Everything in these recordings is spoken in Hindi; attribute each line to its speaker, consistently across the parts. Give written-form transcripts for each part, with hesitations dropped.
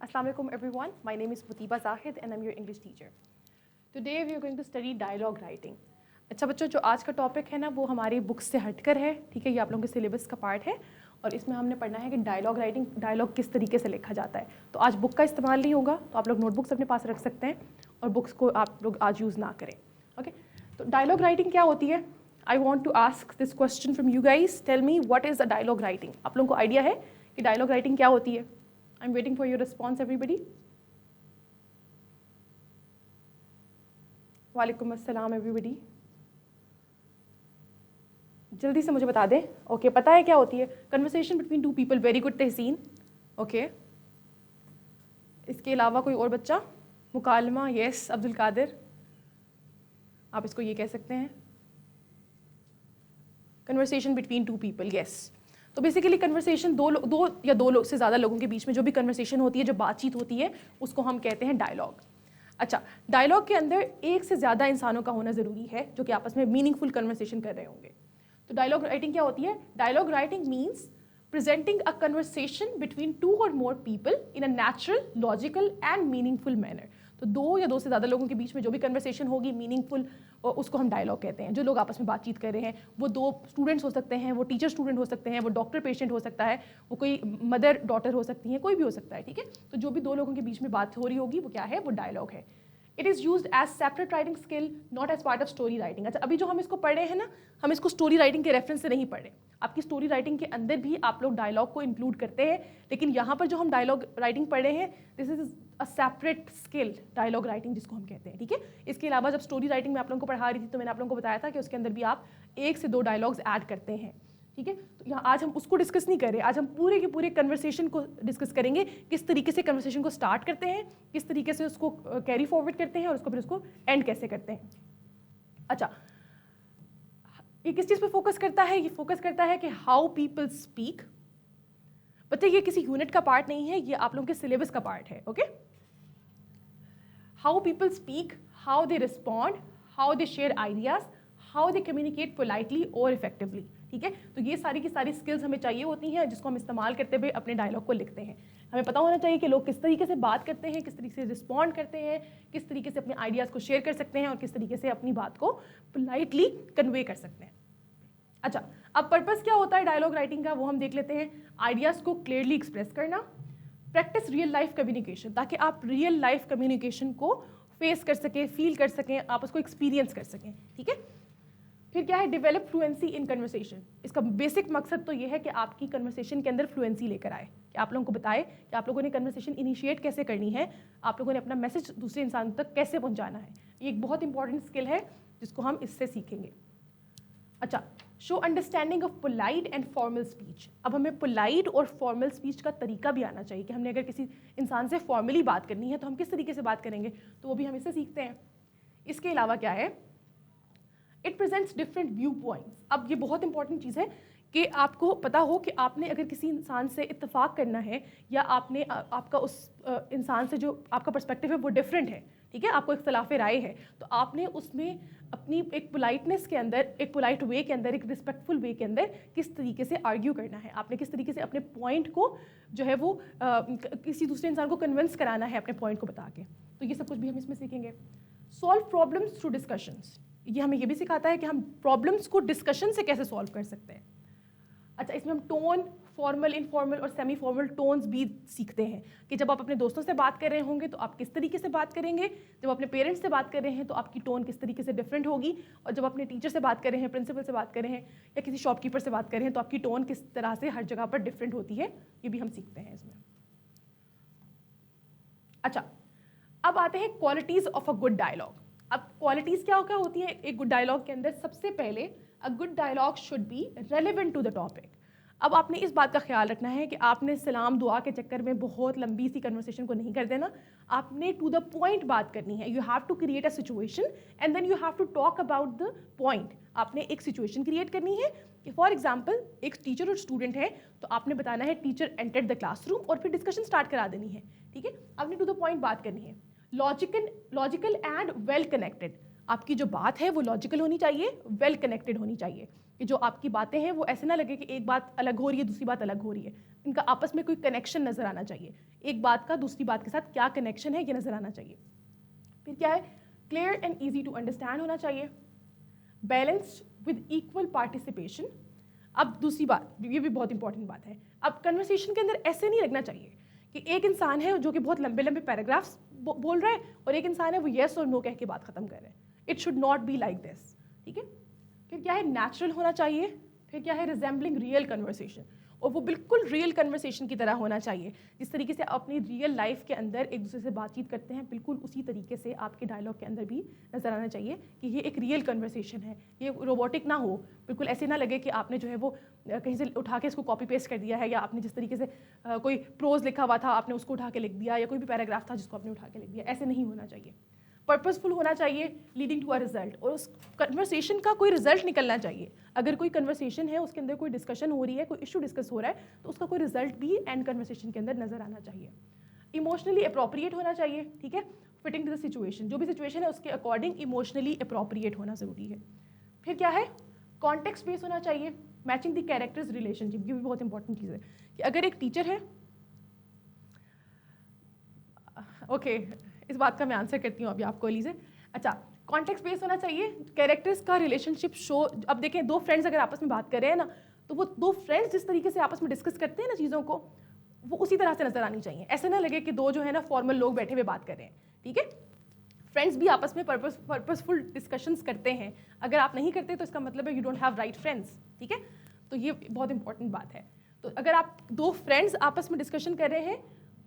Speaker 1: Assalamu alaikum everyone. My name is Mutiba Zahid and I'm your English teacher. Today we are going to study dialogue writing. अच्छा बच्चों, जो आज का टॉपिक है ना वो हमारी बुक्स से हटकर है, ठीक है। ये आप लोगों के सिलेबस का पार्ट है और इसमें हमने पढ़ना है कि डायलॉग राइटिंग, डायलॉग किस तरीके से लिखा जाता है। तो आज बुक का इस्तेमाल नहीं होगा, तो आप लोग नोटबुक्स अपने पास रख सकते हैं और बुक्स को आप लोग आज यूज़ ना करें। ओके, तो डायलॉग राइटिंग क्या होती है? I want to ask this question from you guys. Tell me what is a dialogue writing. आप लोगों को आइडिया है कि डायलॉग राइटिंग क्या होती है? I am waiting for your response everybody. वालेकुम अस्सलाम एवरीबडी, जल्दी से मुझे बता दें। ओके, पता है क्या होती है? Conversation between two people. Very good Tahseen. Okay, इसके अलावा कोई और बच्चा? मुकालमा, यस। अब्दुल कादिर, आप इसको ये कह सकते हैं, conversation between two people, yes. तो बेसिकली कन्वर्सेशन दो या दो लोग से ज़्यादा लोगों के बीच में जो भी कन्वर्सेशन होती है, जो बातचीत होती है, उसको हम कहते हैं डायलॉग। अच्छा, डायलॉग के अंदर एक से ज़्यादा इंसानों का होना ज़रूरी है जो कि आपस में मीनिंगफुल कन्वर्सेशन कर रहे होंगे। तो डायलॉग राइटिंग क्या होती है? Dialogue writing means presenting a conversation between two or more people in a natural, logical and meaningful manner. तो दो या दो से ज़्यादा लोगों के बीच में जो भी कन्वर्सेशन होगी मीनिंगफुल, उसको हम डायलॉग कहते हैं। जो लोग आपस में बातचीत कर रहे हैं, वो दो स्टूडेंट्स हो सकते हैं, वो टीचर स्टूडेंट हो सकते हैं, वो डॉक्टर पेशेंट हो सकता है, वो कोई मदर डॉटर हो सकती है, कोई भी हो सकता है, ठीक है। तो जो भी दो लोगों के बीच में बात हो रही होगी वो क्या है? वो डायलॉग है। It is used as separate writing skill, not as part of story writing. अच्छा, अभी जो हम इसको पढ़ रहे हैं ना, हम इसको स्टोरी राइटिंग के रेफरेंस से नहीं पढ़ रहे। आपकी स्टोरी राइटिंग के अंदर भी आप लोग डायलॉग को इंक्लूड करते हैं, लेकिन यहाँ पर जो हम डायलॉग राइटिंग पढ़ रहे हैं, this is a separate skill, dialogue writing जिसको हम कहते हैं, ठीक है। इसके अलावा जब स्टोरी राइटिंग में आप लोगों को पढ़ा रही थी तो मैंने आप लोगों को बताया था कि उसके अंदर भी आप 1 से 2 डायलॉग्स ऐड करते हैं, ठीक है। तो यहाँ आज हम उसको डिस्कस नहीं कर रहे। आज हम पूरे के पूरे कन्वर्सेशन को डिस्कस करेंगे, किस तरीके से कन्वर्सेशन को स्टार्ट करते हैं, किस तरीके से उसको कैरी फॉरवर्ड करते हैं और उसको फिर उसको एंड कैसे करते हैं। अच्छा, ये किस चीज़ पे फोकस करता है? ये फोकस करता है कि हाउ पीपल स्पीक। बच्चे, ये किसी यूनिट का पार्ट नहीं है, ये आप लोगों के सिलेबस का पार्ट है। Okay, how people speak, how they respond, how they share ideas, how they communicate politely और इफेक्टिवली, ठीक है। तो ये सारी की सारी स्किल्स हमें चाहिए होती हैं जिसको हम इस्तेमाल करते हुए अपने डायलॉग को लिखते हैं। हमें पता होना चाहिए कि लोग किस तरीके से बात करते हैं, किस तरीके से रिस्पॉन्ड करते हैं, किस तरीके से अपने आइडियाज़ को शेयर कर सकते हैं और किस तरीके से अपनी बात को पोलाइटली कन्वे कर सकते हैं। अच्छा, अब पर्पस क्या होता है डायलॉग राइटिंग का, वो हम देख लेते हैं। आइडियाज़ को क्लियरली एक्सप्रेस करना, प्रैक्टिस रियल लाइफ कम्युनिकेशन, ताकि आप रियल लाइफ कम्युनिकेशन को फेस कर सकें, फील कर सकें, आप उसको एक्सपीरियंस कर सकें, ठीक है। फिर क्या है? Develop fluency in conversation. इसका बेसिक मकसद तो ये है कि आपकी कन्वर्सेशन के अंदर फ्लुएंसी लेकर आए, कि आप लोगों को बताए कि आप लोगों ने कन्वर्सेशन इनिशिएट कैसे करनी है, आप लोगों ने अपना मैसेज दूसरे इंसान तक कैसे पहुंचाना है। ये एक बहुत इंपॉर्टेंट स्किल है जिसको हम इससे सीखेंगे। अच्छा, show understanding of polite and formal speech. अब हमें पोलाइट और फॉर्मल स्पीच का तरीका भी आना चाहिए कि हमने अगर किसी इंसान से फॉर्मली बात करनी है तो हम किस तरीके से बात करेंगे, तो वो भी हम इससे सीखते हैं। इसके अलावा क्या है? It presents different view points. अब ये बहुत इंपॉर्टेंट चीज़ है कि आपको पता हो कि आपने अगर किसी इंसान से इत्तेफाक करना है या आपने आपका उस इंसान से जो आपका पर्सपेक्टिव है वो डिफरेंट है, ठीक है, आपको इख्तलाफ राय है, तो आपने उसमें अपनी एक पोलाइटनेस के अंदर, एक पोलाइट वे के अंदर, एक रिस्पेक्टफुल वे के अंदर किस तरीके से आर्ग्यू करना है, आपने किस तरीके से अपने पॉइंट को जो है वो किसी दूसरे इंसान को कन्विंस कराना है अपने पॉइंट को बता के। तो ये सब कुछ भी हम इसमें सीखेंगे। Solve problems through discussions. ये हमें ये भी सिखाता है कि हम प्रॉब्लम्स को डिस्कशन से कैसे सॉल्व कर सकते हैं। अच्छा, इसमें हम टोन, फॉर्मल, इनफॉर्मल और सेमी फॉर्मल टोन्स भी सीखते हैं कि जब आप अपने दोस्तों से बात कर रहे होंगे तो आप किस तरीके से बात करेंगे, जब अपने पेरेंट्स से बात कर रहे हैं तो आपकी टोन किस तरीके से डिफरेंट होगी, और जब अपने टीचर से बात कर रहे हैं, प्रिंसिपल से बात कर रहे हैं या किसी शॉपकीपर से बात कर रहे हैं तो आपकी टोन किस तरह से हर जगह पर डिफरेंट होती है, ये भी हम सीखते हैं इसमें। अच्छा, अब आते हैं qualities of a good dialogue. अब क्वालिटीज़ क्या क्या होती है एक गुड डायलॉग के अंदर? सबसे पहले, a good dialogue should be relevant to the topic. अब आपने इस बात का ख्याल रखना है कि आपने सलाम दुआ के चक्कर में बहुत लंबी सी कन्वर्सेशन को नहीं कर देना, आपने टू द पॉइंट बात करनी है। You have to create a situation and then you have to talk about the point. आपने एक सिचुएशन क्रिएट करनी है कि फॉर एग्जाम्पल एक टीचर और स्टूडेंट है, तो आपने बताना है टीचर एंटर्ड द क्लासरूम और फिर डिस्कशन स्टार्ट करा देनी है, ठीक है। आपने टू द पॉइंट बात करनी है। Logical and well connected. आपकी जो बात है वो लॉजिकल होनी चाहिए, वेल कनेक्टेड होनी चाहिए, कि जो आपकी बातें हैं वो ऐसे ना लगे कि एक बात अलग हो रही है दूसरी बात अलग हो रही है, इनका आपस में कोई कनेक्शन नज़र आना चाहिए, एक बात का दूसरी बात के साथ क्या कनेक्शन है ये नज़र आना चाहिए। फिर क्या है, clear and easy to understand होना चाहिए, बैलेंस्ड विद इक्वल पार्टिसिपेशन। अब दूसरी बात, ये भी बहुत इंपॉर्टेंट बात है, अब कन्वर्सेशन के अंदर ऐसे नहीं लगना चाहिए कि एक इंसान है जो कि बहुत लंबे लंबे पैराग्राफ्स बोल रहा है और एक इंसान है वो येस और नो कह के बात खत्म कर रहा है। It should not be like this, ठीक है। फिर क्या है, नेचुरल होना चाहिए। फिर क्या है, रिजेंबलिंग रियल कन्वर्सेशन, और वो बिल्कुल रियल कन्वर्सेशन की तरह होना चाहिए। जिस तरीके से आप अपनी रियल लाइफ के अंदर एक दूसरे से बातचीत करते हैं, बिल्कुल उसी तरीके से आपके डायलॉग के अंदर भी नज़र आना चाहिए कि ये एक रियल कन्वर्सेशन है, ये रोबोटिक ना हो। बिल्कुल ऐसे ना लगे कि आपने जो है वो कहीं से उठा के इसको कॉपी पेस्ट कर दिया है, या आपने जिस तरीके से कोई प्रोज लिखा हुआ था आपने उसको उठा के लिख दिया, या कोई भी पैराग्राफ था जिसको आपने उठा के लिख दिया। ऐसे नहीं होना चाहिए। पर्पसफुल होना चाहिए, लीडिंग टू अ रिजल्ट, और उस कन्वर्सेशन का कोई रिजल्ट निकलना चाहिए। अगर कोई कन्वर्सेशन है उसके अंदर कोई डिस्कशन हो रही है, कोई इशू डिस्कस हो रहा है, तो उसका कोई रिजल्ट भी एंड कन्वर्सेशन के अंदर नजर आना चाहिए। इमोशनली अप्रोप्रिएट होना चाहिए, ठीक है, फिटिंग टू द सिचुएशन, जो भी सिचुएशन है उसके अकॉर्डिंग इमोशनली अप्रोप्रिएट होना ज़रूरी है। फिर क्या है, कॉन्टेक्स्ट बेस होना चाहिए, मैचिंग द कैरेक्टर्स रिलेशनशिप, ये भी बहुत इंपॉर्टेंट चीज़ है कि अगर एक टीचर है, ओके इस बात का मैं आंसर करती हूँ अभी आपको अली से। अच्छा, कॉन्टेक्स्ट बेस होना चाहिए, कैरेक्टर्स का रिलेशनशिप शो। अब देखें, दो फ्रेंड्स अगर आपस में बात कर रहे हैं ना, तो वो दो फ्रेंड्स जिस तरीके से आपस में डिस्कस करते हैं ना चीज़ों को, वो उसी तरह से नजर आनी चाहिए। ऐसे ना लगे कि दो जो है ना फॉर्मल लोग बैठे हुए बात कर रहे हैं, ठीक है। फ्रेंड्स भी आपस में पर्पसफुल डिस्कशंस करते हैं। अगर आप नहीं करते तो इसका मतलब है you don't have right friends, ठीक है। तो ये बहुत इंपॉर्टेंट बात है। तो अगर आप दो फ्रेंड्स आपस में डिस्कशन कर रहे हैं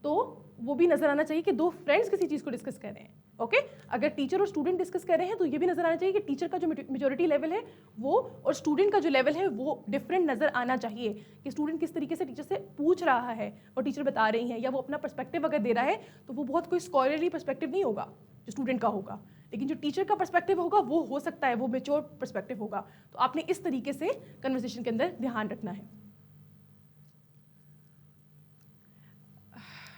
Speaker 1: तो वो भी नजर आना चाहिए कि दो फ्रेंड्स किसी चीज़ को डिस्कस कर रहे हैं, ओके। अगर टीचर और स्टूडेंट डिस्कस कर रहे हैं तो ये भी नजर आना चाहिए कि टीचर का जो मेजोरिटी लेवल है वो और स्टूडेंट का जो लेवल है वो डिफरेंट नजर आना चाहिए, कि स्टूडेंट किस तरीके से टीचर से पूछ रहा है और टीचर बता रही हैं, या वो अपना पर्सपेक्टिव अगर दे रहा है तो वो बहुत कोई स्कॉलरली पर्सपेक्टिव नहीं होगा जो स्टूडेंट का होगा, लेकिन जो टीचर का पर्सपेक्टिव होगा वो हो सकता है वो मेच्योर पर्सपेक्टिव होगा। तो आपने इस तरीके से कन्वर्सेशन के अंदर ध्यान रखना है।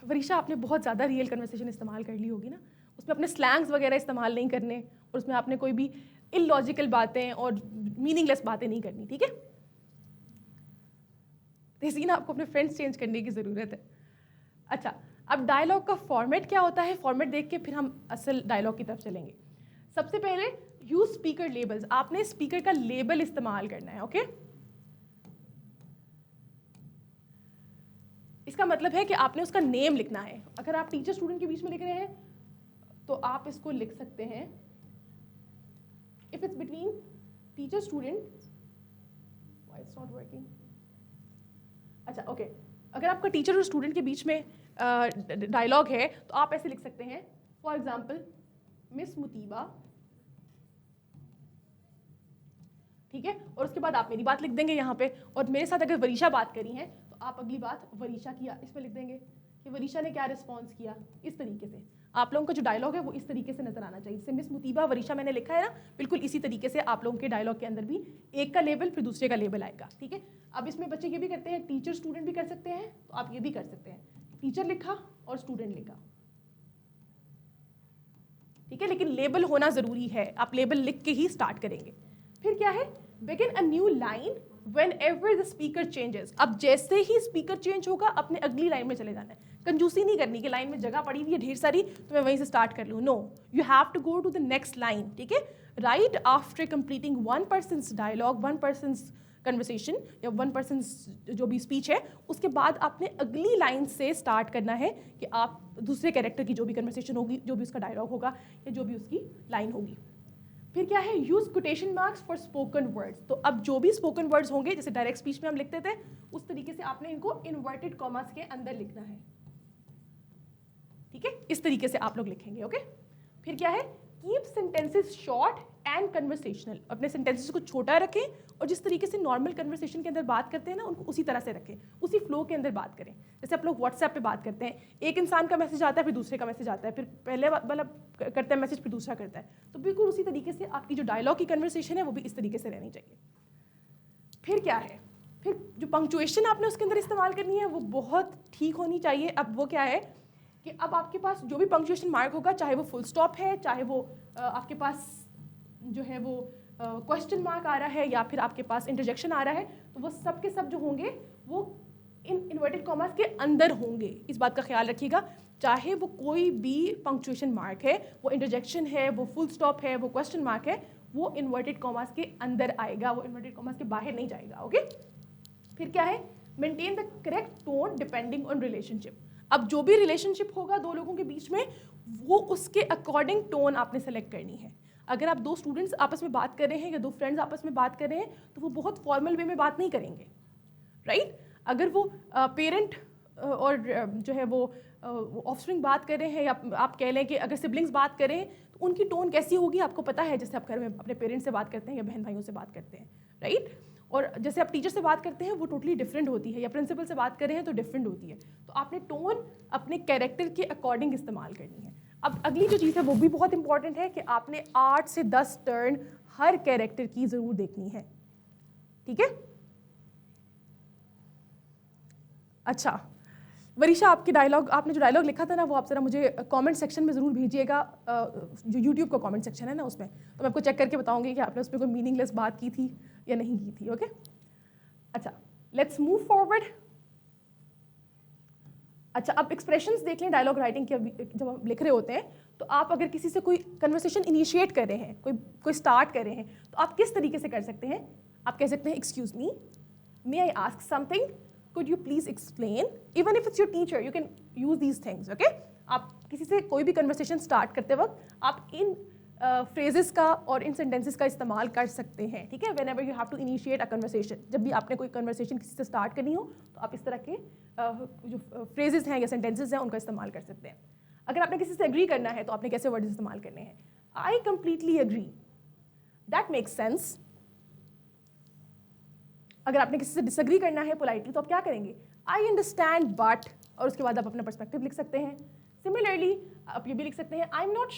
Speaker 1: वरीशा, आपने बहुत ज़्यादा रियल कन्वर्सेशन इस्तेमाल कर ली होगी ना, उसमें अपने स्लैंग्स वगैरह इस्तेमाल नहीं करने, और उसमें आपने कोई भी इलॉजिकल बातें और मीनिंगलेस बातें नहीं करनी, ठीक है। तहसीन, आपको अपने फ्रेंड्स चेंज करने की ज़रूरत है। अच्छा, अब डायलॉग का फॉर्मेट क्या होता है, फॉर्मेट देख के फिर हम असल डायलॉग की तरफ चलेंगे। सबसे पहले यूज स्पीकर लेबल्स, आपने स्पीकर का लेबल इस्तेमाल करना है, ओके। इसका मतलब है कि आपने उसका नेम लिखना है। अगर आप टीचर स्टूडेंट के बीच में लिख रहे हैं तो आप इसको लिख सकते हैं, if it's between teacher student, why it's not working, अच्छा ओके, अगर आपका टीचर और स्टूडेंट के बीच में डायलॉग है तो आप ऐसे लिख सकते हैं, फॉर एग्जाम्पल मिस मुतीबा, ठीक है, और उसके बाद आप मेरी बात लिख देंगे यहाँ पे, और मेरे साथ अगर वरीशा बात करी है तो आप अगली बात वरीशा की इसमें लिख देंगे कि वरीशा ने क्या रिस्पॉन्स किया। इस तरीके से आप लोगों का जो डायलॉग है वो इस तरीके से नजर आना चाहिए। जैसे मिस मुतीबा वरीशा मैंने लिखा है ना, बिल्कुल इसी तरीके से आप लोगों के डायलॉग के अंदर भी एक का लेबल फिर दूसरे का लेबल आएगा, ठीक है। अब इसमें बच्चे ये भी करते हैं, टीचर स्टूडेंट भी कर सकते हैं, तो आप ये भी कर सकते हैं, टीचर लिखा और स्टूडेंट लिखा, ठीक है, लेकिन लेबल होना जरूरी है, आप लेबल लिख के ही स्टार्ट करेंगे। फिर क्या है, begin a new line whenever the speaker changes, अब जैसे ही स्पीकर चेंज होगा अपने अगली लाइन में चले जाना है। कंजूसी नहीं करनी कि लाइन में जगह पड़ी हुई है ढेर सारी तो मैं वहीं से स्टार्ट कर लूँ, no, you have to go to the next line, ठीक है। Right after completing one person's dialogue, one person's conversation या वन पर्सन्स जो भी स्पीच है, उसके बाद आपने अगली लाइन से स्टार्ट करना है कि आप दूसरे कैरेक्टर की जो भी कन्वर्सेशन होगी, जो भी उसका डायलॉग होगा या जो भी उसकी लाइन होगी। फिर क्या है, use quotation marks for spoken words, तो अब जो भी स्पोकन वर्ड्स होंगे जैसे डायरेक्ट स्पीच में हम लिखते थे उस तरीके से आपने इनको इन्वर्टेड कॉमास के अंदर लिखना है, ठीक है, इस तरीके से आप लोग लिखेंगे, ओके। फिर क्या है, keep sentences short and conversational, अपने सेंटेंसेस को छोटा रखें और जिस तरीके से नॉर्मल कन्वर्सेशन के अंदर बात करते हैं ना उनको उसी तरह से रखें, उसी फ्लो के अंदर बात करें। जैसे आप लोग व्हाट्सएप पे बात करते हैं, एक इंसान का मैसेज आता है फिर दूसरे का मैसेज आता है, फिर पहले वाला करता है मैसेज फिर दूसरा करता है, तो बिल्कुल उसी तरीके से आपकी जो डायलॉग की कन्वर्सेशन है वो भी इस तरीके से रहनी चाहिए। फिर क्या है, फिर जो पंक्चुएशन आपने उसके अंदर इस्तेमाल करनी है वो बहुत ठीक होनी चाहिए। अब वो क्या है कि अब आपके पास जो भी पंक्चुएशन मार्क होगा, चाहे वो फुल स्टॉप है, चाहे वो आपके पास जो है वो क्वेश्चन मार्क आ रहा है या फिर आपके पास इंटरजेक्शन आ रहा है, तो वो सब के सब जो होंगे वो इन इन्वर्टेड कॉमास के अंदर होंगे, इस बात का ख्याल रखिएगा। चाहे वो कोई भी पंक्चुएशन मार्क है, वो इंटरजेक्शन है, वो फुल स्टॉप है, वो क्वेश्चन मार्क है, वो इन्वर्टेड कॉमास के अंदर आएगा, वो इन्वर्टेड कॉमास के बाहर नहीं जाएगा। ओके, फिर क्या है, maintain the correct tone depending on relationship. अब जो भी रिलेशनशिप होगा दो लोगों के बीच में, वो उसके अकॉर्डिंग टोन आपने सेलेक्ट करनी है। अगर आप दो स्टूडेंट्स आपस में बात कर रहे हैं या दो फ्रेंड्स आपस में बात कर रहे हैं, तो वो बहुत फॉर्मल वे में बात नहीं करेंगे, राइट? अगर वो पेरेंट और जो है वो ऑफस्प्रिंग बात कर रहे हैं, या आप कह लें कि अगर सिबलिंग्स बात कर रहे हैं, तो उनकी टोन कैसी होगी आपको पता है, जैसे आप घर में अपने पेरेंट्स से बात करते हैं या बहन भाइयों से बात करते हैं, राइट? और जैसे आप टीचर से बात करते हैं वो टोटली डिफरेंट होती है, या प्रिंसिपल से बात कर रहे हैं तो डिफरेंट होती है। तो आपने टोन अपने कैरेक्टर के अकॉर्डिंग इस्तेमाल करनी है। अब अगली जो चीज़ है वो भी बहुत इंपॉर्टेंट है कि आपने 8 से 10 टर्न हर कैरेक्टर की ज़रूर देखनी है, ठीक है? अच्छा वरीशा, आपके डायलॉग, आपने जो डायलॉग लिखा था ना, वो आप ज़रा मुझे कमेंट सेक्शन में ज़रूर भेजिएगा, जो यूट्यूब का कमेंट सेक्शन है ना उसमें, तो मैं आपको चेक करके बताऊंगी कि आपने उसमें कोई मीनिंगलेस बात की थी या नहीं की थी। ओके, अच्छा लेट्स मूव फॉरवर्ड। अच्छा, अब एक्सप्रेशंस देख लें डायलॉग राइटिंग के। जब हम लिख रहे होते हैं तो आप अगर किसी से कोई कन्वर्सेशन इनिशिएट कर रहे हैं, कोई स्टार्ट कर रहे हैं, तो आप किस तरीके से कर सकते हैं? आप कह सकते हैं excuse me, may I ask something, could you please explain? Even if it's your teacher, you can use these things, okay? आप किसी से कोई भी कन्वर्सेशन स्टार्ट करते वक्त आप इन फ्रेजेस का और इन सेंटेंसेस का इस्तेमाल कर सकते हैं, ठीक है? whenever you have to initiate a conversation, जब भी आपने कोई कन्वर्सेशन किसी से स्टार्ट करनी हो, तो आप इस तरह के जो फ्रेजेस हैं या सेंटेंसेस हैं उनका इस्तेमाल कर सकते हैं। अगर आपने किसी से एग्री करना है तो आपने कैसे वर्ड्स इस्तेमाल करने हैं? I completely agree, that makes sense. अगर आपने किसी से डिसएग्री करना है पोलाइटली, तो आप क्या करेंगे? आई अंडरस्टैंड बट, और उसके बाद आप अपना पर्सपेक्टिव लिख सकते हैं। सिमिलरली आप ये भी लिख सकते हैं I am not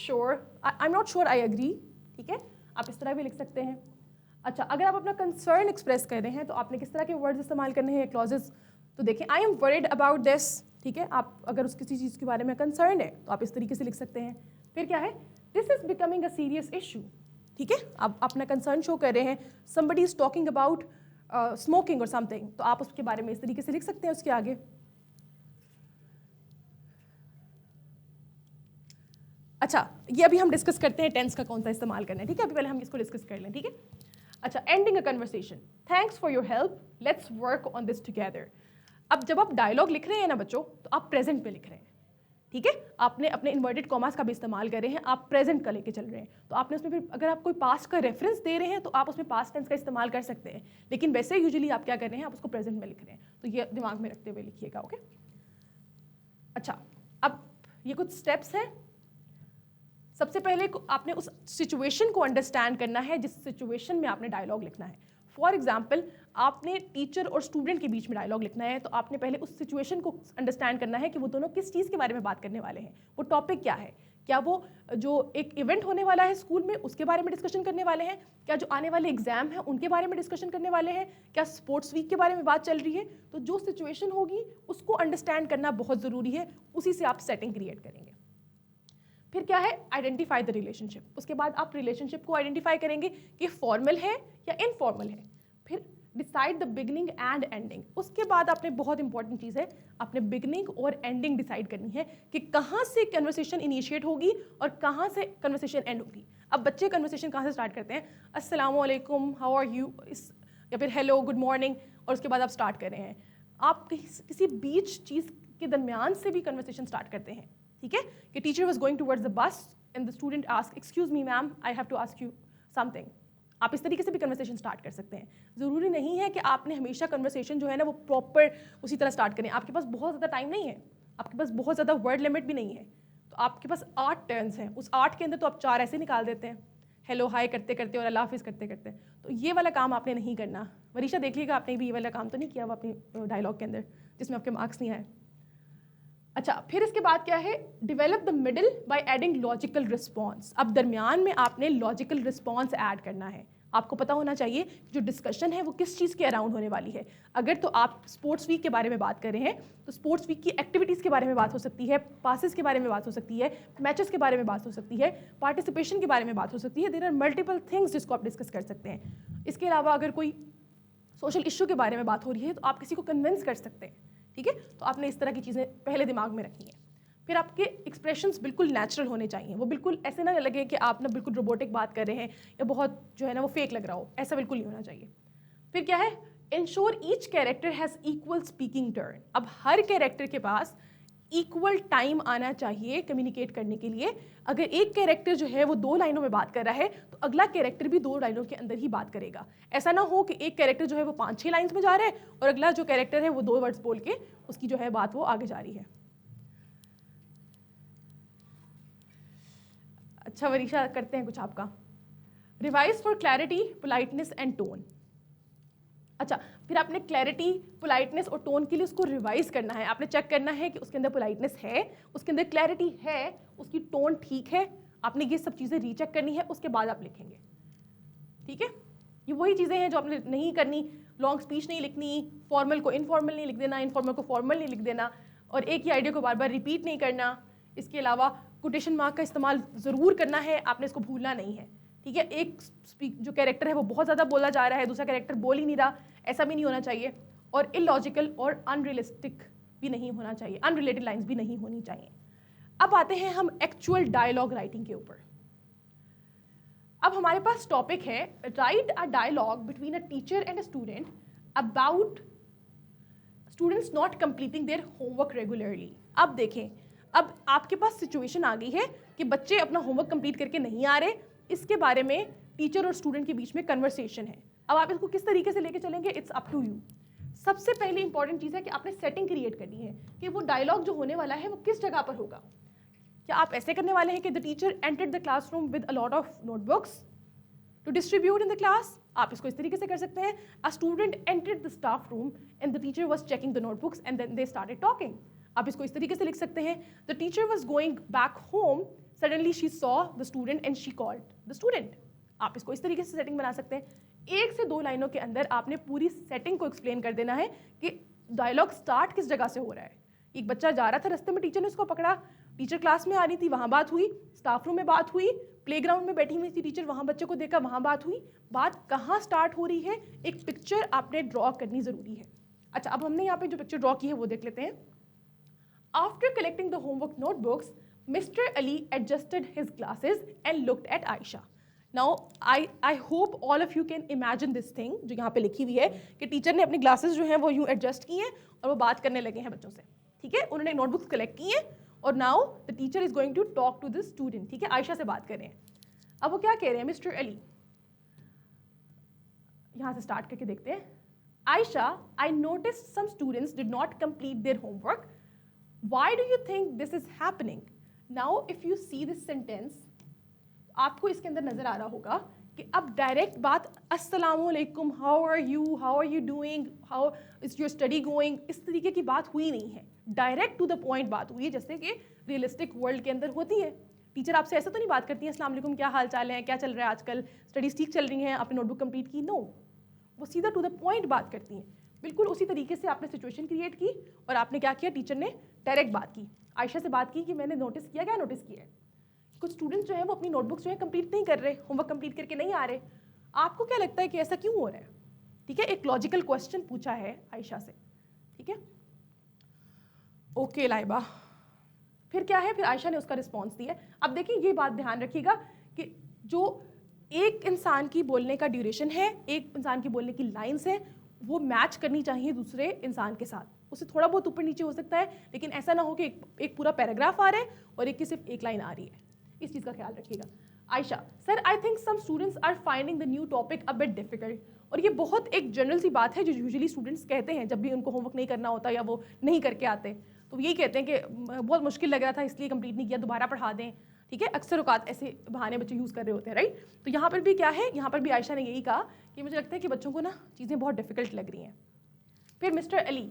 Speaker 1: sure I agree, ठीक है? आप इस तरह भी लिख सकते हैं। अच्छा, अगर आप अपना कंसर्न एक्सप्रेस कर रहे हैं तो आपने किस तरह के वर्ड्स इस्तेमाल करने हैं, क्लॉजेस? तो देखें, I am worried about this, ठीक है? आप अगर उस किसी चीज़ के बारे में कंसर्न है तो आप इस तरीके से लिख सकते हैं। फिर क्या है? This is becoming a serious issue, ठीक है? आप अपना कंसर्न शो कर रहे हैं, somebody is talking about smoking और समथिंग, तो आप उसके बारे में इस तरीके से लिख सकते हैं उसके आगे। अच्छा, ये अभी हम डिस्कस करते हैं टेंस का कौन सा इस्तेमाल करना है, ठीक है? अभी पहले हम इसको डिस्कस कर लें, ठीक है? अच्छा, ending a conversation, thanks for your help, let's work on this together. अब जब आप डायलॉग लिख रहे हैं ना बच्चों, तो आप प्रेजेंट में लिख रहे हैं, ठीक है? आपने अपने इन्वर्टेड कॉमास का भी इस्तेमाल कर रहे हैं, आप प्रेजेंट का लेके चल रहे हैं, तो आपने उसमें फिर अगर आप कोई पास्ट का रेफरेंस दे रहे हैं तो आप उसमें पास्ट टेंस का इस्तेमाल कर सकते हैं, लेकिन वैसे यूजुअली आप क्या कर रहे हैं, आप उसको प्रेजेंट में लिख रहे हैं, तो ये दिमाग में रखते हुए लिखिएगा, ओके? अच्छा, अब ये कुछ स्टेप्स हैं। सबसे पहले आपने उस सिचुएशन को अंडरस्टैंड करना है जिस सिचुएशन में आपने डायलॉग लिखना है। फॉर एग्जाम्पल, आपने टीचर और स्टूडेंट के बीच में डायलॉग लिखना है, तो आपने पहले उस सिचुएशन को अंडरस्टैंड करना है कि वो दोनों किस चीज़ के बारे में बात करने वाले हैं, वो टॉपिक क्या है। क्या वो जो एक इवेंट होने वाला है स्कूल में उसके बारे में डिस्कशन करने वाले हैं? क्या जो आने वाले एग्जाम हैं उनके बारे में डिस्कशन करने वाले हैं? क्या स्पोर्ट्स वीक के बारे में बात चल रही है? तो जो सिचुएशन होगी उसको अंडरस्टैंड करना बहुत ज़रूरी है, उसी से आप सेटिंग क्रिएट करेंगे। फिर क्या है? Identify the relationship. उसके बाद आप रिलेशनशिप को आइडेंटिफाई करेंगे कि फॉर्मल है या इनफॉर्मल है। फिर decide the beginning and ending. उसके बाद आपने, बहुत इंपॉर्टेंट चीज़ है, आपने बिगनिंग और एंडिंग डिसाइड करनी है कि कहाँ से कन्वर्सेशन इनिशिएट होगी और कहाँ से कन्वर्सेशन एंड होगी। अब बच्चे कन्वर्सेशन कहाँ से स्टार्ट करते हैं? अस्सलाम वालेकुम, हाउ आर यू, या फिर हेलो, गुड मॉर्निंग, और उसके बाद आप स्टार्ट कर रहे हैं। आप किसी बीच चीज़ के दरमियान से भी कन्वर्सेशन स्टार्ट करते हैं, ठीक है? कि teacher was going towards the bus and the student ask excuse me ma'am, I have to ask you something. आप इस तरीके से भी कन्वर्सेशन स्टार्ट कर सकते हैं। ज़रूरी नहीं है कि आपने हमेशा कन्वर्सेशन जो है ना वो प्रॉपर उसी तरह स्टार्ट करें। आपके पास बहुत ज़्यादा टाइम नहीं है, आपके पास बहुत ज़्यादा वर्ड लिमिट भी नहीं है, तो आपके पास 8 टर्न्स हैं, उस 8 के अंदर तो आप 4 ऐसे निकाल देते हैं, हेलो हाय करते करते और अल्लाह हाफिज़ करते करते। तो ये वाला काम आपने नहीं करना। वरीशा देखिएगा, आपने भी ये वाला काम तो नहीं किया हुआ अपनी डायलॉग के अंदर जिसमें आपके मार्क्स नहीं आए। अच्छा, फिर इसके बाद क्या है? Develop the middle by adding logical response. अब दरमियान में आपने लॉजिकल रिस्पॉन्स ऐड करना है। आपको पता होना चाहिए जो डिस्कशन है वो किस चीज़ के अराउंड होने वाली है। अगर तो आप स्पोर्ट्स वीक के बारे में बात कर रहे हैं तो स्पोर्ट्स वीक की एक्टिविटीज़ के बारे में बात हो सकती है, पासेस के बारे में बात हो सकती है, मैचेस के बारे में बात हो सकती है, पार्टिसिपेशन के बारे में बात हो सकती है। देयर आर मल्टीपल थिंग्स जिसको आप डिस्कस कर सकते हैं। इसके अलावा अगर कोई सोशल इशू के बारे में बात हो रही है तो आप किसी को कन्विंस कर सकते हैं ठीक है। तो आपने इस तरह की चीज़ें पहले दिमाग में रखनी है। फिर आपके एक्सप्रेशंस बिल्कुल नेचुरल होने चाहिए, वो बिल्कुल ऐसे ना लगे कि आप ना बिल्कुल रोबोटिक बात कर रहे हैं या बहुत जो है ना वो फेक लग रहा हो, ऐसा बिल्कुल नहीं होना चाहिए। फिर क्या है, ensure each character has equal speaking turn. अब हर कैरेक्टर के पास इक्वल टाइम आना चाहिए कम्युनिकेट करने के लिए। अगर एक कैरेक्टर जो है वो 2 लाइनों में बात कर रहा है तो अगला कैरेक्टर भी 2 लाइनों के अंदर ही बात करेगा। ऐसा ना हो कि एक कैरेक्टर जो है वो 5-6 लाइन्स में जा रहा है और अगला जो कैरेक्टर है वो 2 वर्ड्स बोल के उसकी जो है बात वो आगे जा रही है। अच्छा वरीशा, करते हैं कुछ आपका revise for clarity, politeness and tone. अच्छा, फिर आपने क्लैरिटी, पोलाइटनेस और टोन के लिए उसको रिवाइज करना है। आपने चेक करना है कि उसके अंदर पोलाइटनेस है, उसके अंदर क्लैरिटी है, उसकी टोन ठीक है। आपने ये सब चीज़ें रीचेक करनी है, उसके बाद आप लिखेंगे। ठीक है, ये वही चीज़ें हैं जो आपने नहीं करनी। लॉन्ग स्पीच नहीं लिखनी, फॉर्मल को इनफॉर्मल नहीं लिख देना, इनफॉर्मल को फॉर्मल नहीं लिख देना, और एक ही आइडिया को बार बार रिपीट नहीं करना। इसके अलावा कोटेशन मार्क का इस्तेमाल ज़रूर करना है, आपने इसको भूलना नहीं है। ठीक है, एक जो कैरेक्टर है वो बहुत ज़्यादा बोला जा रहा है, दूसरा कैरेक्टर बोल ही नहीं रहा, ऐसा भी नहीं होना चाहिए। और इलॉजिकल और अनरियलिस्टिक भी नहीं होना चाहिए, अनरिलेटेड लाइन्स भी नहीं होनी चाहिए। अब आते हैं हम एक्चुअल डायलॉग राइटिंग के ऊपर। अब हमारे पास टॉपिक है write a dialogue between a teacher and a student about students not completing their homework regularly. अब देखें, अब आपके पास सिचुएशन आ गई है कि बच्चे अपना होमवर्क कंप्लीट करके नहीं आ रहे, इसके बारे में टीचर और स्टूडेंट के बीच में कन्वर्सेशन है। अब आप इसको किस तरीके से लेके चलेंगे, इट्स अप टू यू। सबसे पहले इंपॉर्टेंट चीज़ है कि आपने सेटिंग क्रिएट करनी है कि वो डायलॉग जो होने वाला है वो किस जगह पर होगा। क्या आप ऐसे करने वाले हैं कि the teacher entered the classroom with a lot of notebooks to distribute in the class, आप इसको इस तरीके से कर सकते हैं। A student entered the staff room and the teacher was checking the notebooks and then they started talking, आप इसको इस तरीके से लिख सकते हैं। The teacher was going back home, suddenly she saw the student and she called the student, आप इसको इस तरीके से सेटिंग बना सकते हैं। 1 से 2 लाइनों के अंदर आपने पूरी सेटिंग को एक्सप्लेन कर देना है कि डायलॉग स्टार्ट किस जगह से हो रहा है। एक बच्चा जा रहा था, रास्ते में टीचर ने उसको पकड़ा, टीचर क्लास में आ रही थी, वहाँ बात हुई, स्टाफ रूम में बात हुई, प्लेग्राउंड में बैठी हुई थी टीचर, वहाँ बच्चे को देखा, वहाँ बात हुई। बात कहाँ स्टार्ट हो रही है, एक पिक्चर आपने ड्रॉ करनी ज़रूरी है। अच्छा, अब हमने यहाँ पे जो पिक्चर ड्रॉ की है वो देख लेते हैं। After collecting the homework notebooks, Mr. Ali adjusted his glasses and looked at Aisha. Now, I hope all of you can imagine this thing जो यहाँ पे लिखी हुई है कि टीचर ने अपनी ग्लासेस जो हैं वो यूँ एडजस्ट की हैं और वो बात करने लगे हैं बच्चों से। ठीक है, उन्होंने नोटबुक्स कलेक्ट की हैं और now the teacher is going to talk to the student. ठीक है, आयशा से बात कर रहे हैं। अब वो क्या कह रहे हैं, मिस्टर अली, यहाँ से स्टार्ट करके देखते हैं। Ayesha, I notice some students did not complete their homework, why do you think this is happening? Now if you see this sentence, आपको इसके अंदर नजर आ रहा होगा कि अब डायरेक्ट बात अस्सलामुअलैकुम, how are you doing, how is your study going, इस तरीके की बात हुई नहीं है। डायरेक्ट टू द पॉइंट बात हुई है, जैसे कि रियलिस्टिक वर्ल्ड के अंदर होती है। टीचर आपसे ऐसा तो नहीं बात करती है, अस्सलाम वालेकुम, क्या हाल चाल है, क्या चल रहा है आजकल, स्टडीज ठीक चल रही हैं, आपने नोटबुक कंप्लीट की? नो, वो सीधा टू द पॉइंट बात करती हैं। बिल्कुल उसी तरीके से आपने सिचुएशन क्रिएट की और आपने क्या किया, टीचर ने डायरेक्ट बात की, आयशा से बात की कि मैंने नोटिस किया, क्या नोटिस किया है, कुछ स्टूडेंट्स जो है वो अपनी नोटबुक्स जो है कंप्लीट नहीं कर रहे, होमवर्क कंप्लीट करके नहीं आ रहे, आपको क्या लगता है कि ऐसा क्यों हो रहा है? ठीक है, एक लॉजिकल क्वेश्चन पूछा है आयशा से। ठीक है, ओके लाइबा, फिर क्या है, फिर आयशा ने उसका रिस्पॉन्स दिया। अब देखिए, ये बात ध्यान रखिएगा कि जो एक इंसान की बोलने का ड्यूरेशन है, एक इंसान की बोलने की लाइन्स है, वो मैच करनी चाहिए दूसरे इंसान के साथ। उससे थोड़ा बहुत ऊपर नीचे हो सकता है, लेकिन ऐसा ना हो कि एक पूरा पैराग्राफ आ रहा है और एक की सिर्फ एक लाइन आ रही है। इस चीज़ का ख्याल रखिएगा। Ayesha, sir I think some students are finding the new topic a bit difficult. और ये बहुत एक जनरल सी बात है जो यूजुअली स्टूडेंट्स कहते हैं जब भी उनको होमवर्क नहीं करना होता या वो नहीं करके आते, तो यही कहते हैं कि बहुत मुश्किल लग रहा था इसलिए कंप्लीट नहीं किया, दोबारा पढ़ा दें। ठीक है, अक्सर औकात ऐसे बहाने बच्चे यूज़ कर रहे होते हैं, राइट? तो यहाँ पर भी क्या है, यहाँ पर भी आयशा ने यही कहा कि मुझे लगता है कि बच्चों को ना चीज़ें बहुत डिफिकल्ट लग रही हैं। फिर Mister Ali,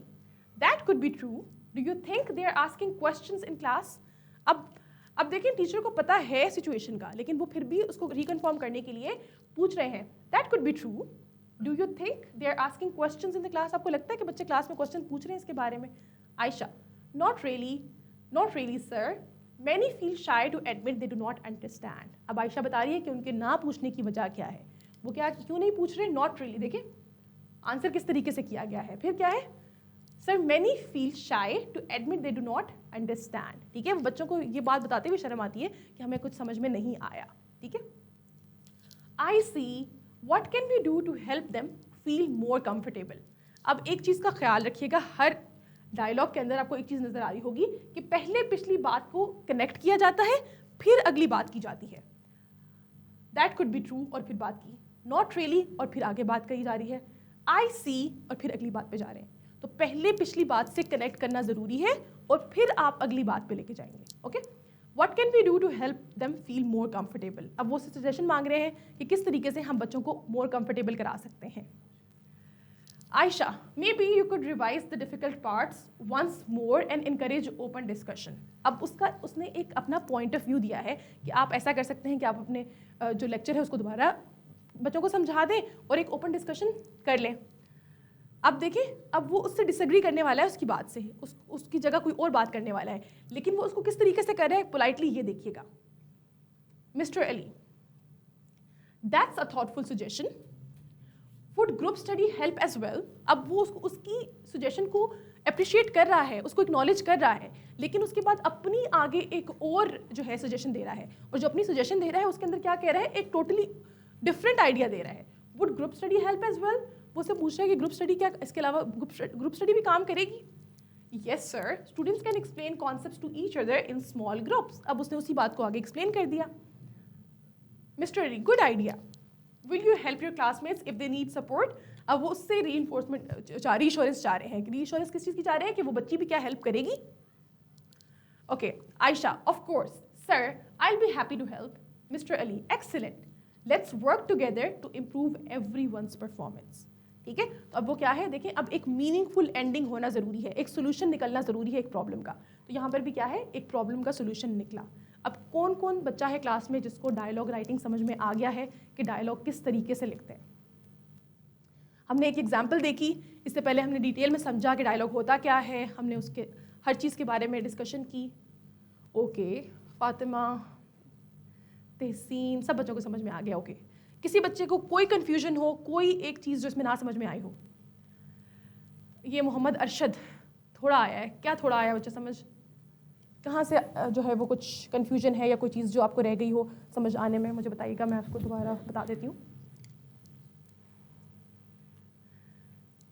Speaker 1: that could be true, do you think they are asking questions in class? अब देखिए, टीचर को पता है सिचुएशन का, लेकिन वो फिर भी उसको रिकन्फर्म करने के लिए पूछ रहे हैं। That could be true, do you think they are asking questions in the class? आपको लगता है कि बच्चे क्लास में क्वेश्चन पूछ रहे हैं इसके बारे में? Ayesha, not really sir, many feel shy to admit they do not understand. अब आयशा बता रही है कि उनके ना पूछने की वजह क्या है, वो क्या क्यों नहीं पूछ रहे, नॉट रियली। देखिए आंसर किस तरीके से किया गया है। फिर क्या है, sir many feel shy to admit they do not understand, ठीक है, बच्चों को ये बात बताते हुए शर्म आती है कि हमें कुछ समझ में नहीं आया, ठीक है। I see what can we do to help them feel more comfortable. अब एक चीज़ का ख्याल रखिएगा, हर डायलॉग के अंदर आपको एक चीज़ नज़र आ रही होगी कि पहले पिछली बात को कनेक्ट किया जाता है, फिर अगली बात की जाती है। दैट कुड बी ट्रू और फिर बात की, नॉट रियली और फिर आगे बात कही जा रही है, आई सी और फिर अगली बात पे जा रहे हैं। तो पहले पिछली बात से कनेक्ट करना ज़रूरी है और फिर आप अगली बात पे लेके जाएंगे, okay. What can we do to help them feel more comfortable. अब वो सजेशन मांग रहे हैं कि किस तरीके से हम बच्चों को मोर कंफर्टेबल करा सकते हैं। Ayesha, maybe you could revise the difficult parts once more and encourage open discussion. अब उसने एक अपना पॉइंट ऑफ व्यू दिया है कि आप ऐसा कर सकते हैं कि आप अपने जो लेक्चर है उसको दोबारा बच्चों को समझा दें और एक ओपन डिस्कशन कर लें। अब देखिए, अब वो उससे डिसएग्री करने वाला है उसकी बात से, उसकी जगह कोई और बात करने वाला है, लेकिन वो उसको किस तरीके से कर रहा है पोलाइटली, ये देखिएगा। Mister Ali, that's a thoughtful suggestion, would group study help as well. अब वो उसकी सजेशन को अप्रिशिएट कर रहा है, उसको एक्नॉलेज कर रहा है, लेकिन उसके बाद अपनी आगे एक और जो है सजेशन दे रहा है, और जो अपनी सजेशन दे रहा है उसके अंदर क्या कह रहा है, एक टोटली डिफरेंट आइडिया दे रहा है। Would group study help as well, वो से पूछ रहा है कि ग्रुप स्टडी क्या इसके अलावा ग्रुप स्टडी भी काम करेगी। Yes sir, students can explain concepts to each other in small groups. अब उसने उसी बात को आगे एक्सप्लेन कर दिया। Mister Ali, good idea, will you help your classmates if they need support. अब वो उससे रीइंश्योरेंस चाह रहे हैं। रीइंश्योरेंस किस चीज़ की चाह रहे हैं कि वो बच्ची भी क्या हेल्प करेगी। Okay Ayesha, of course sir, I will be happy to help. Mister Ali, excellent, let's work together to improve everyone's performance. ठीक है, तो अब वो क्या है, देखें, अब एक मीनिंगफुल एंडिंग होना ज़रूरी है, एक सोल्यूशन निकलना ज़रूरी है एक प्रॉब्लम का। तो यहाँ पर भी क्या है, एक प्रॉब्लम का सोल्यूशन निकला। अब कौन कौन बच्चा है क्लास में जिसको डायलॉग राइटिंग समझ में आ गया है कि डायलॉग किस तरीके से लिखते हैं। हमने एक एग्जाम्पल देखी, इससे पहले हमने डिटेल में समझा कि डायलॉग होता क्या है, हमने उसके हर चीज़ के बारे में डिस्कशन की। ओके, फातिमा, तहसीन, सब बच्चों को समझ में आ गया। ओके, किसी बच्चे को कोई कन्फ्यूजन हो, कोई एक चीज़ जो इसमें ना समझ में आई हो। ये मोहम्मद अरशद थोड़ा आया है, क्या थोड़ा आया बच्चा समझ, कहाँ से जो है वो कुछ कन्फ्यूजन है या कोई चीज़ जो आपको रह गई हो समझ आने में, मुझे बताइएगा, मैं आपको दोबारा बता देती हूँ।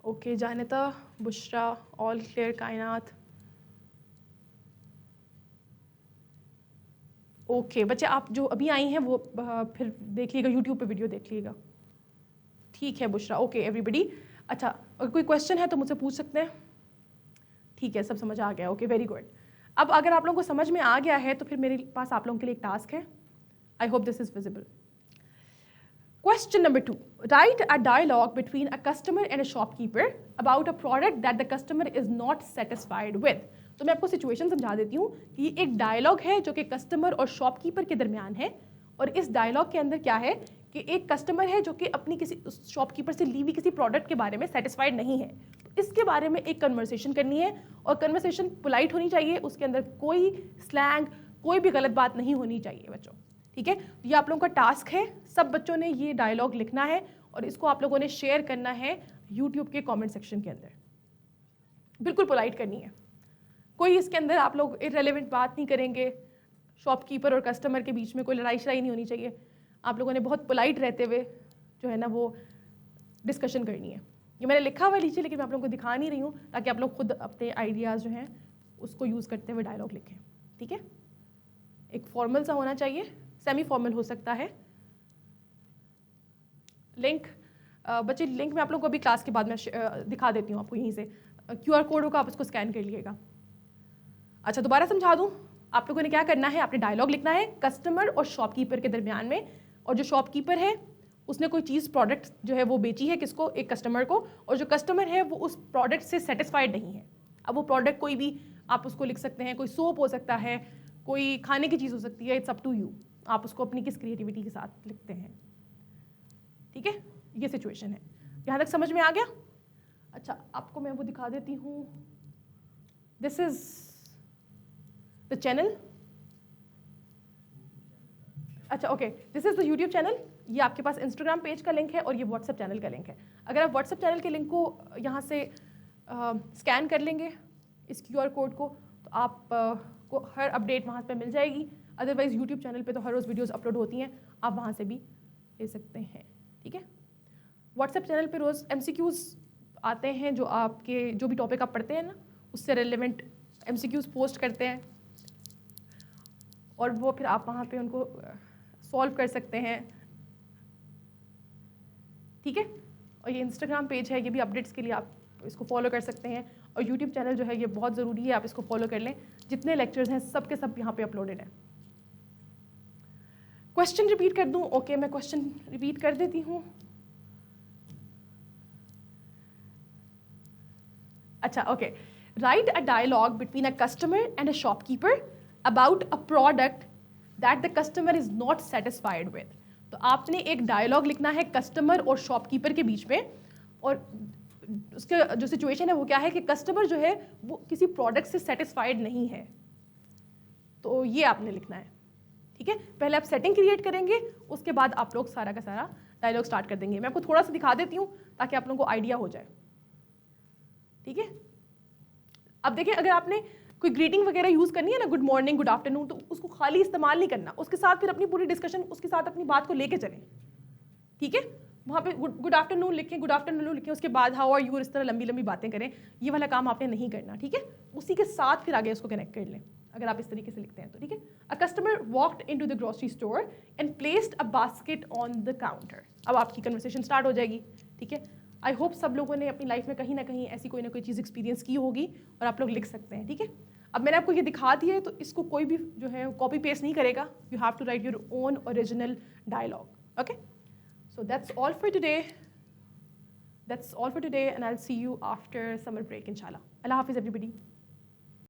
Speaker 1: ओके, जानिता, बुशरा, ऑल क्लियर, कायनात। ओके बच्चे, आप जो अभी आई हैं वो फिर देख लीजिएगा, यूट्यूब पे वीडियो देख लीजिएगा। ठीक है बुशरा, ओके एवरीबडी। अच्छा, अगर कोई क्वेश्चन है तो मुझसे पूछ सकते हैं। ठीक है, सब समझ आ गया। Okay, very good. अब अगर आप लोगों को समझ में आ गया है तो फिर मेरे पास आप लोगों के लिए एक टास्क है। I hope this is visible. Question number 2. Write a dialogue between a customer and a shopkeeper about a product that the customer is not satisfied with. तो मैं आपको सिचुएशन समझा देती हूँ कि ये एक डायलॉग है जो कि कस्टमर और शॉपकीपर के दरमियान है, और इस डायलॉग के अंदर क्या है कि एक कस्टमर है जो कि अपनी किसी शॉपकीपर से ली हुई किसी प्रोडक्ट के बारे में सेटिस्फाइड नहीं है। तो इसके बारे में एक कन्वर्सेशन करनी है, और कन्वर्सेशन पोलाइट होनी चाहिए, उसके अंदर कोई स्लैंग, कोई भी गलत बात नहीं होनी चाहिए बच्चों। ठीक है, ये आप लोगों का टास्क है। सब बच्चों ने ये डायलॉग लिखना है और इसको आप लोगों ने शेयर करना है यूट्यूब के कमेंट सेक्शन के अंदर। बिल्कुल पोलाइट करनी है, कोई इसके अंदर आप लोग इररेलेवेंट बात नहीं करेंगे, शॉपकीपर और कस्टमर के बीच में कोई लड़ाई शड़ाई नहीं होनी चाहिए। आप लोगों ने बहुत पोलाइट रहते हुए जो है ना वो डिस्कशन करनी है। ये मैंने लिखा हुआ नीचे, लेकिन मैं आप लोगों को दिखा नहीं रही हूँ ताकि आप लोग खुद अपने आइडियाज़ जो हैं उसको यूज़ करते हुए डायलॉग लिखें। ठीक है, एक फॉर्मल सा होना चाहिए, सेमी फॉर्मल हो सकता है। लिंक बच्चे, लिंक मैं आप लोगों को अभी क्लास के बाद में दिखा देती हूँ आपको, यहीं से QR कोड होगा, आप उसको स्कैन कर लीजिएगा। अच्छा, दोबारा समझा दूँ, आप लोगों ने क्या करना है, आपने डायलॉग लिखना है कस्टमर और शॉपकीपर के दरमियान में, और जो शॉपकीपर है उसने कोई चीज़ प्रोडक्ट जो है वो बेची है किसको, एक कस्टमर को, और जो कस्टमर है वो उस प्रोडक्ट से सेटिस्फाइड नहीं है। अब वो प्रोडक्ट कोई भी आप उसको लिख सकते हैं, कोई सोप हो सकता है, कोई खाने की चीज़ हो सकती है, इट्स अप टू यू, आप उसको अपनी किस क्रिएटिविटी के साथ लिखते हैं। ठीक है, ये सिचुएशन है। यहाँ तक समझ में आ गया? अच्छा, आपको मैं वो दिखा देती हूँ, दिस इज द चैनल। अच्छा okay, this is the YouTube channel. ये आपके पास इंस्टाग्राम पेज का लिंक है और ये व्हाट्सएप चैनल का लिंक है। अगर आप व्हाट्सएप चैनल के लिंक को यहाँ से स्कैन कर लेंगे इस QR कोड को, तो आप को हर अपडेट वहाँ पे मिल जाएगी। अदरवाइज़ यूट्यूब चैनल पे तो हर रोज़ वीडियोस अपलोड होती हैं, आप वहाँ से भी ले सकते हैं, ठीक है। व्हाट्सएप चैनल पे रोज़ MCQs आते हैं, जो आपके जो भी टॉपिक आप पढ़ते हैं ना उससे रिलेवेंट MCQs पोस्ट करते हैं, और वो फिर आप वहाँ पे उनको सॉल्व कर सकते हैं, ठीक है। और ये इंस्टाग्राम पेज है, ये भी अपडेट्स के लिए आप इसको फॉलो कर सकते हैं। और यूट्यूब चैनल जो है ये बहुत ज़रूरी है, आप इसको फॉलो कर लें। जितने लेक्चर्स हैं सब के सब यहाँ पे अपलोडेड हैं। क्वेश्चन रिपीट कर दूँ? ओके, मैं क्वेश्चन रिपीट कर देती हूँ। अच्छा, okay. Write a dialogue between a customer and a shopkeeper about a product that the customer is not satisfied with. तो आपने एक डायलॉग लिखना है कस्टमर और शॉपकीपर के बीच में, और उसका जो सिचुएशन है वो क्या है कि कस्टमर जो है वो किसी प्रोडक्ट से सेटिस्फाइड नहीं है, तो ये आपने लिखना है, ठीक है। पहले आप सेटिंग क्रिएट करेंगे, उसके बाद आप लोग सारा का सारा डायलॉग स्टार्ट कर देंगे। मैं आपको थोड़ा सा दिखा देती हूँ ताकि आप लोगों को आइडिया हो जाए, ठीक है। अब देखिए, अगर आपने कोई ग्रीटिंग वगैरह यूज़ करनी है ना, गुड मॉर्निंग, गुड आफ्टरनून, तो उसको खाली इस्तेमाल नहीं करना, उसके साथ फिर अपनी पूरी डिस्कशन उसके साथ अपनी बात को लेके चलें, ठीक है। वहाँ पे गुड आफ्टरनून लिखें, गुड आफ्टरनून लिखें, उसके बाद हाउ आर यू, इस तरह लंबी लंबी बातें करें। ये वाला काम आपने नहीं करना, ठीक है। उसी के साथ फिर आगे उसको कनेक्ट कर लें, अगर आप इस तरीके से लिखते हैं तो, ठीक है। A customer walked into the grocery store and placed a basket on the counter. अब आपकी कन्वर्सेशन स्टार्ट हो जाएगी, ठीक है। आई होप सब लोगों ने अपनी लाइफ में कहीं ना कहीं ऐसी कोई ना कोई चीज़ एक्सपीरियंस की होगी, और आप लोग लिख सकते हैं, ठीक है। अब मैंने आपको ये दिखा दिया है, तो इसको कोई भी जो है कॉपी पेस्ट नहीं करेगा। You have to write your own original dialogue, okay. So that's all for today. And I'll see you after summer break, inshallah. Allah Hafiz, everybody.